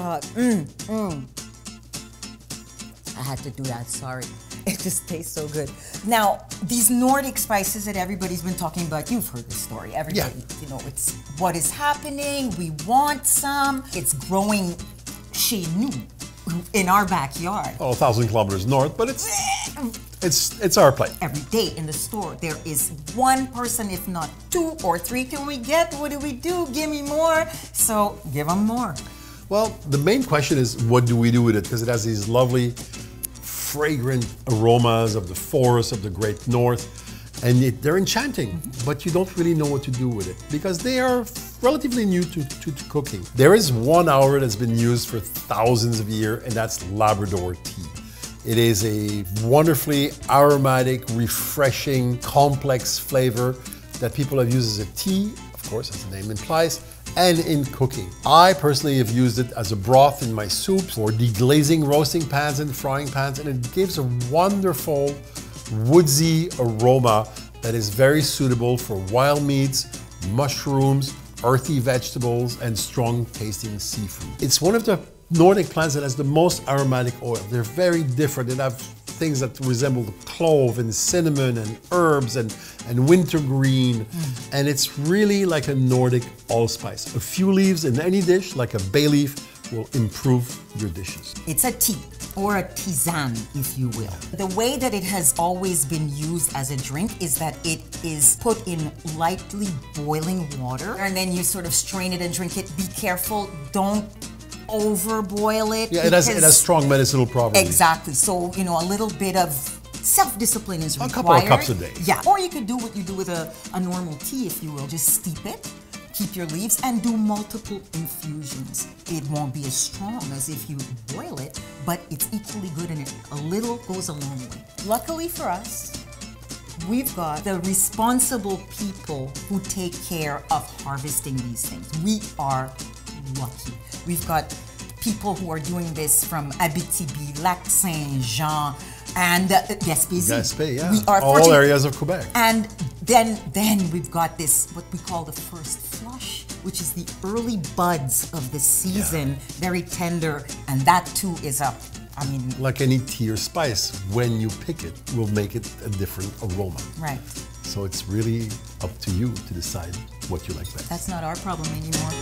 hot. I had to do that, sorry. It just tastes so good. Now, these Nordic spices that everybody's been talking about, you've heard the story. Everybody, you know, it's what is happening. We want some. It's growing chez nous, in our backyard. Oh, 1,000 kilometers north, but it's our place. Every day in the store, there is one person, if not 2 or 3. Can we get? What do we do? Give me more. So give them more. Well, the main question is, what do we do with it? Because it has these lovely, fragrant aromas of the forest of the Great North, and they're enchanting, but you don't really know what to do with it because they are relatively new to cooking. There is one hour that's been used for thousands of years, and that's Labrador tea. It is a wonderfully aromatic, refreshing, complex flavor that people have used as a tea, of course, as the name implies, and in cooking. I personally have used it as a broth in my soups, for deglazing roasting pans and frying pans, and it gives a wonderful woodsy aroma that is very suitable for wild meats, mushrooms, earthy vegetables, and strong tasting seafood. It's one of the Nordic plants that has the most aromatic oil. They're very different. They have things that resemble clove and cinnamon and herbs and wintergreen. And it's really like a Nordic allspice. A few leaves in any dish, like a bay leaf, will improve your dishes. It's a tea, or a tisane, if you will. The way that it has always been used as a drink is that it is put in lightly boiling water, and then you sort of strain it and drink it. Be careful, don't overboil it. Yeah, it has strong medicinal properties. Exactly. So, you know, a little bit of self-discipline is required. A couple of cups a day. Yeah. Or you could do what you do with a normal tea, if you will. Just steep it, keep your leaves, and do multiple infusions. It won't be as strong as if you boil it, but it's equally good, and a little goes a long way. Luckily for us, we've got the responsible people who take care of harvesting these things. We are lucky. We've got people who are doing this from Abitibi, Lac Saint-Jean, and Gaspésie. Gaspé, yeah. We are all areas of Quebec. And then we've got this, what we call the first flush, which is the early buds of the season, very tender, and that too is like any tea or spice, when you pick it, will make it a different aroma. Right. So it's really up to you to decide what you like best. That's not our problem anymore.